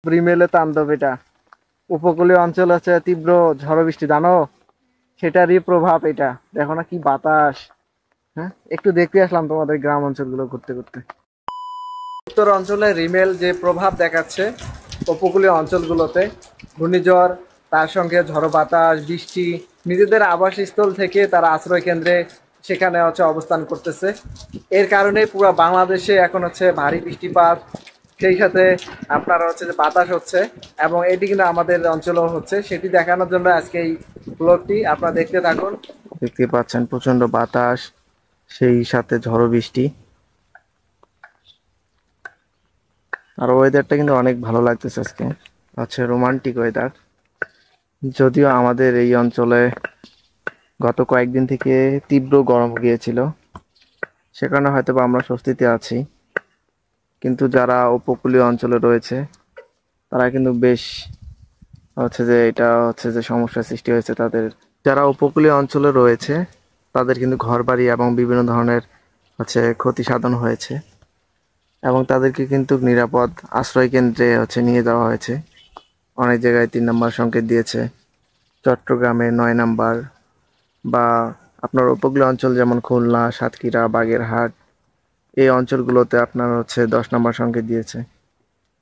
রিমেলে তাণ্ডব এটা। উপকূলীয় অঞ্চল হচ্ছে তীব্র ঝড় বৃষ্টি জানো, সেটারই প্রভাব এটা। দেখো না কি বাতাস। হ্যাঁ, একটু দেখতে আসলাম তোমাদের গ্রাম অঞ্চলগুলো ঘুরতে ঘুরতে। উত্তর অঞ্চলে রিমেল যে প্রভাব দেখাচ্ছে উপকূলীয় অঞ্চলগুলোতে, ঘূর্ণিঝড়, তার সঙ্গে ঝড়ো বাতাস, বৃষ্টি, নিজেদের আবাসস্থল থেকে তারা আশ্রয় কেন্দ্রে সেখানে হচ্ছে অবস্থান করতেছে। এর কারণে পুরো বাংলাদেশে এখন হচ্ছে ভারী বৃষ্টিপাত, সেই সাথে আপনার হচ্ছে যে বাতাস হচ্ছে, এবং এটি কিন্তু আমাদের অঞ্চলেও হচ্ছে। সেটি দেখানোর জন্য আজকে এই ব্লগটি আপনারা দেখতে থাকুন। দেখতে পাচ্ছেন প্রচন্ড বাতাস, সেই সাথে ঝড়ো বৃষ্টি, আর ওয়েদারটা কিন্তু অনেক ভালো লাগতেছে আজকে, হচ্ছে রোমান্টিক ওয়েদার। যদিও আমাদের এই অঞ্চলে গত কয়েকদিন থেকে তীব্র গরম গিয়েছিল, সে কারণে হয়তো বা আমরা স্বস্তিতে আছি, কিন্তু যারা উপকূলীয় অঞ্চলে রয়েছে তারা কিন্তু বেশ হচ্ছে যে এটা হচ্ছে যে সমস্যার সৃষ্টি হয়েছে তাদের। যারা উপকূলীয় অঞ্চলে রয়েছে তাদের কিন্তু ঘরবাড়ি এবং বিভিন্ন ধরনের হচ্ছে ক্ষতি সাধন হয়েছে, এবং তাদেরকে কিন্তু নিরাপদ আশ্রয় কেন্দ্রে হচ্ছে নিয়ে যাওয়া হয়েছে। অনেক জায়গায় 3 নম্বর সংকেত দিয়েছে, চট্টগ্রামে 9 নম্বর, বা আপনার উপকূলীয় অঞ্চল যেমন খুলনা, সাতক্ষীরা, বাগেরহাট, এই অঞ্চলগুলোতে আপনার হচ্ছে 10 নম্বর সংকেত দিয়েছে।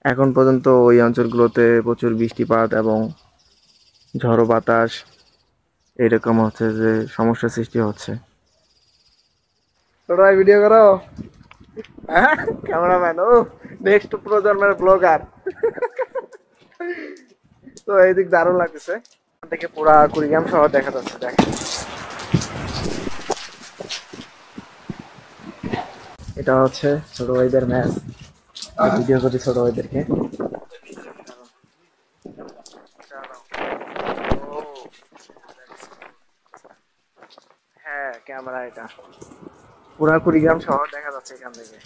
এখন পর্যন্ত ওই অঞ্চলগুলোতে প্রচুর বৃষ্টিপাত এবং ঝড়ো বাতাস এরকম হচ্ছে যে সমস্যার সৃষ্টি হচ্ছে। তোরা ভিডিও করো, হ্যাঁ ক্যামেরাম্যান, ও নেক্সট প্রজন্মের ব্লগার। তো এই দিক দারুণ লাগতেছে, এখান থেকে পুরা কুড়িগ্রাম শহর দেখা যাচ্ছে। দেখেন, এটা হচ্ছে ছোট ভাইদের ম্যাচ, ভিডিও করি ছোট ভাইদেরকে। হ্যাঁ ক্যামেরা, এটা পুরা কুড়িগ্রাম শহর দেখা যাচ্ছে এখান থেকে।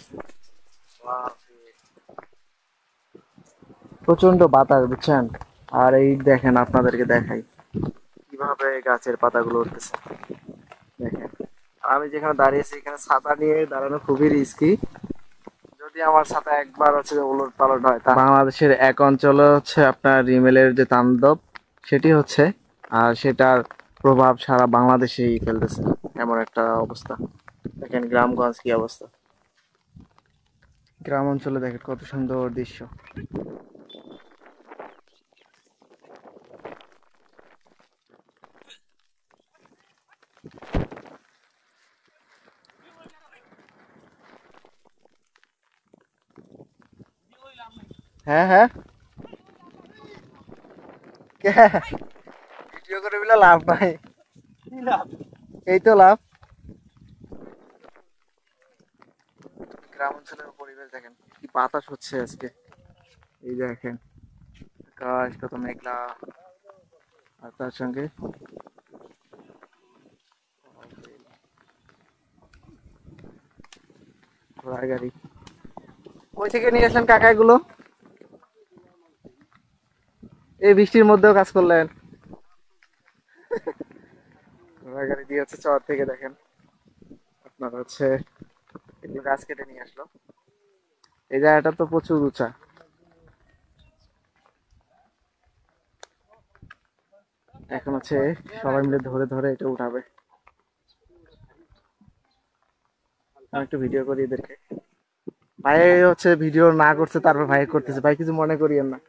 প্রচন্ড বাতাস বুঝছেন। আর এই দেখেন, আপনাদেরকে দেখাই কিভাবে গাছের পাতাগুলো উঠতেছে। দেখেন, আমি যেখানে দাঁড়িয়েছি এখানে ছাতা নিয়ে দাঁড়ানো খুবই রিস্কি। যদি আমার ছাতা একবার হচ্ছে উলট পালট হয়, তা বাংলাদেশের এক অঞ্চলে হচ্ছে আপনার রিমেলের যে তাণ্ডব সেটি হচ্ছে, আর সেটার প্রভাব সারা বাংলাদেশেই ফেলতেছে, এমন একটা অবস্থা। দেখেন গ্রামগঞ্জ কি অবস্থা, গ্রাম অঞ্চলে দেখেন কত সুন্দর দৃশ্য। হ্যাঁ হ্যাঁ, ভিডিও করে বলে লাভ নাই, এই তো লাভ। গ্রাম অঞ্চলের পরিবেশ দেখেন কি বাতাস হচ্ছে আজকে। এই দেখেন আকাশ কত মেঘলা, আর তার সঙ্গে ঘোড়ার গাড়ি। কই থেকে নিয়ে আসলেন কাকা এগুলো? এই বৃষ্টির মধ্যেও কাজ করলেন। ঘোড়ার গাড়ি দিয়ে হচ্ছে চর থেকে দেখেন আপনার হচ্ছে এগুলো গাছ কেটে নিয়ে আসলো। এই জায়গাটা তো প্রচুর উঁচা। এখন হচ্ছে সবাই মিলে ধরে ধরে এটা উঠাবে। আমি একটু ভিডিও করি এদেরকে। ভাই হচ্ছে ভিডিও না করছে, তারপর ভাই করতেছে, ভাই কিছু মনে করিয়েন না।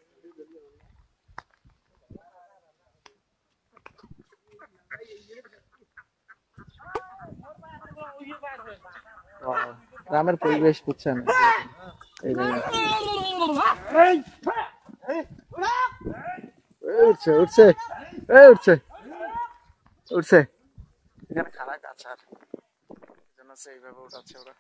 Wow, গ্রামের পরিবেশ বুঝছেন। এই দেখেন। এই উঠছে উঠছে, এই উঠছে উঠছে। এখানে খারাপ গাছ, আর জন্য সেইভাবে উঠাচ্ছে ওরা।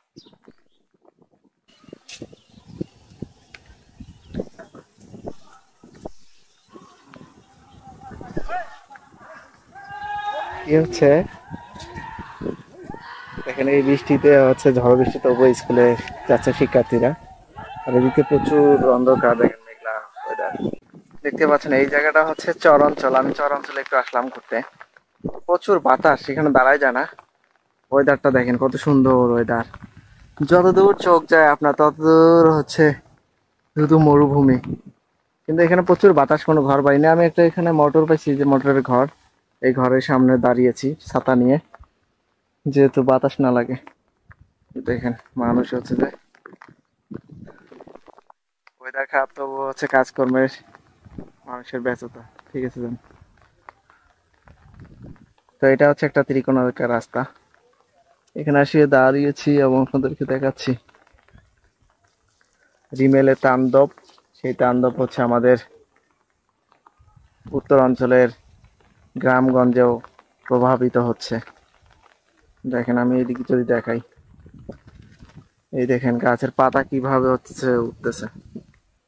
কি হচ্ছে দেখেন, এই বৃষ্টিতে হচ্ছে ঝড় বৃষ্টি, তবুও স্কুলে যাচ্ছে শিক্ষার্থীরা। আর এদিকে প্রচুর অন্ধকার, দেখেন মেঘলা ওয়েদার। দেখতে পাচ্ছেন এই জায়গাটা হচ্ছে চর অঞ্চল। আমি চর অঞ্চলে একটু আসলাম ঘুরতে। প্রচুর বাতাস, সেখানে দাঁড়ায় যায় না। ওয়েদারটা দেখেন কত সুন্দর ওয়েদার। যতদূর চোখ যায় আপনার ততদূর হচ্ছে শুধু মরুভূমি। কিন্তু এখানে প্রচুর বাতাস, কোনো ঘর বাড়ি নেই। আমি একটা এখানে মোটর পাইছি, যে মোটরের ঘর, এই ঘরের সামনে দাঁড়িয়েছি ছাতা নিয়ে, যেহেতু বাতাস না লাগে। দেখেন মানুষ হচ্ছে যে ওয়েদার খারাপ, তো হচ্ছে কাজকর্মের মানুষের ব্যস্ততা। ঠিক আছে যান। তো এটা হচ্ছে একটা ত্রিকোণাকার রাস্তা, এখানে আসিয়ে দাঁড়িয়েছি এবং আপনাদেরকে দেখাচ্ছি রিমেলের তাণ্ডব। সেই তাণ্ডব হচ্ছে আমাদের উত্তর অঞ্চলের গ্রামগঞ্জেও প্রভাবিত হচ্ছে। দেখেন আমি এদিকে যদি দেখাই, এই দেখেন গাছের পাতা কিভাবে হচ্ছে উঠতেছে,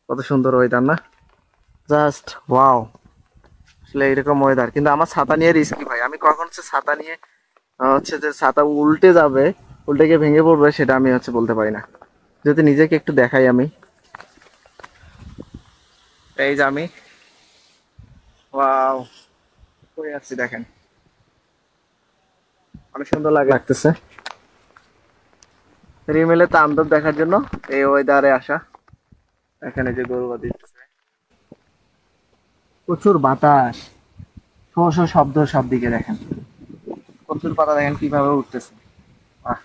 কত সুন্দর ওয়েদার না? Just wow. আসলে এরকম ওয়েদার, কিন্তু আমার ছাতা নিয়ে রিস্কি ভাই। আমি কখন হচ্ছে ছাতা নিয়ে হচ্ছে যে ছাতা উল্টে যাবে, উল্টে গিয়ে ভেঙে পড়বে, সেটা আমি হচ্ছে বলতে পারি না। যদি নিজেকে একটু দেখাই আমি, এই যে আমি ওয়াও করে যাচ্ছি, দেখেন অনেক সুন্দর লাগতেছে। রিমেলে তাণ্ডব দেখার জন্য এই ওয়েদারে আসা। এখানে যে গরু দিতেছে, প্রচুর বাতাস, শো শো শব্দ সব দিকে। দেখেন প্রচুর পাতা, দেখেন কিভাবে উঠতেছে। বাহ,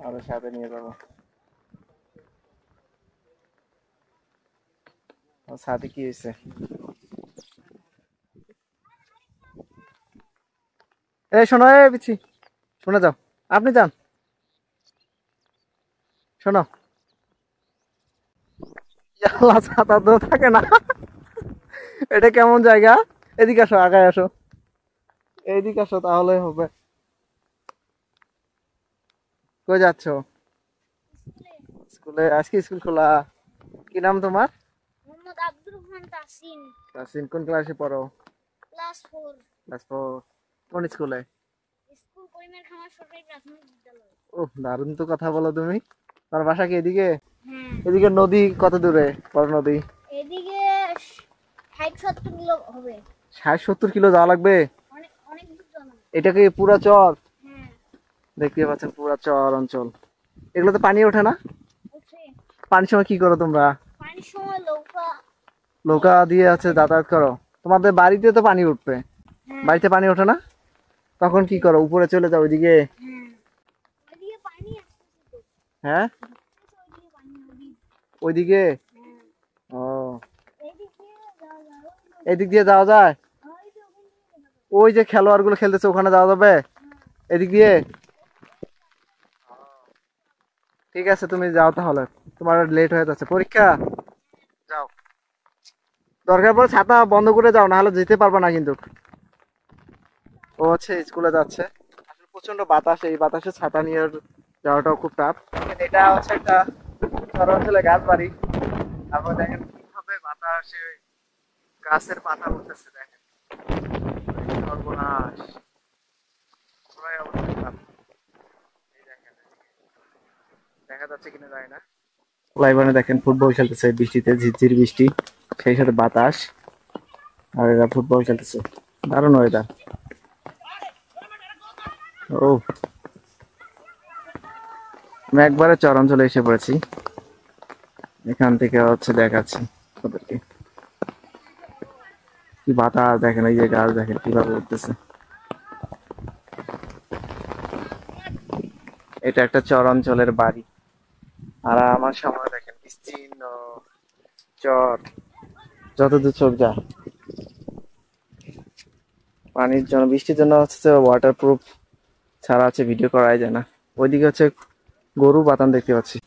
আরো সাথে নিয়ে যাবো। সাথে কি হয়েছে? এই শোনো, এই বিচ্ছি, শুনে যাও, আপনি যান, শোনো। আল্লাহ, ছাতা তো থাকে না। এটা কেমন জায়গা? এদিকে আসো, আগায় আসো, এইদিকে আসো তাহলে হবে। কই যাচ্ছো? স্কুলে? আজকে স্কুল খোলা। কি নাম তোমার? মোহাম্মদ আব্দুর রহমান তাসিন। তাসিন, কোন ক্লাসে পড়ো? ক্লাস 4। ক্লাস 4। কোন স্কুলে? স্কুল করিমের খামার সরকারি প্রাথমিক বিদ্যালয়। ওহ, দারুণ তো কথা বলো তুমি। তোমার বাসা কি এদিকে? হ্যাঁ। এদিকে নদী কত দূরে? বড় নদী? এদিকে 60-70 কিলো হবে। 60-70 কিলো যাওয়া লাগবে? অনেক অনেক দূর জানা। এটা কি পুরা চর? হ্যাঁ। দেখতে পাচ্ছেন পুরা চর অঞ্চল। এগুলোতে পানি ওঠে না? উঠে। পানির সময় কি করো তোমরা? পানির সময় নৌকা। নৌকা দিয়ে আছে যাতায়াত করো? তোমাদের বাড়িতে তো পানি উঠবে, হ্যাঁ। বাড়িতে পানি ওঠে না? তখন কি করো? উপরে চলে যাও ওইদিকে? হ্যাঁ। ওইদিকে পানি আসছে তো। হ্যাঁ, ওইদিকে পানি নদী। ওইদিকে। হ্যাঁ। ও, এদিকে যাওয়া যাবে। এদিক দিয়ে যাওয়া যায়? ওই যে ওখান দিয়ে যাওয়া যাবে। ওই যে খেলোয়াড় গুলো খেলতেছে, ওখানে যাওয়া যাবে এদিক দিয়ে? ঠিক আছে, তুমি যাও তাহলে, তোমার লেট হয়ে যাচ্ছে পরীক্ষা। যাও, দরকার পড়ে ছাতা বন্ধ করে যাও, না হলে যেতে পারবে না কিন্তু। ও হচ্ছে স্কুলে যাচ্ছে। আসলে প্রচন্ড বাতাস, এই বাতাসে ছাতা নিয়ে যাওয়াটাও খুব টাফ। এটা হচ্ছে একটা চরাঞ্চলে গাছ বাড়ি। তারপর দেখেন কিভাবে বাতাসে গাছের পাতা উঠতেছে, দেখেন সর্বনাশ, পুরাই অবস্থা খারাপ। এই দেখেন, দেখা যাচ্ছে কিনা যায় না। লাইভে দেখেন ফুটবল খেলতেছে বৃষ্টিতে, ঝিরঝির বৃষ্টি, সেই সাথে বাতাস, আর এরা ফুটবল খেলতেছে। দারুণ ওয়েদার। ও, আমি একবারে চরাঞ্চলে এসে পড়েছি, এখান থেকে হচ্ছে দেখাচ্ছি ওদেরকে কি বাতাস। দেখেন এই যে গাছ, দেখেন কিভাবে উঠতেছে। এটা একটা চরাঞ্চলের বাড়ি, আর আমার সামনে দেখেন বিস্তীর্ণ চর, যতদূর চোখ যায়। পানির জন্য, বৃষ্টির জন্য হচ্ছে ওয়াটার প্রুফ ছাড়া আছে ভিডিও করাই যায় না। ওইদিকে হচ্ছে গরু বাতান দেখতে পাচ্ছি।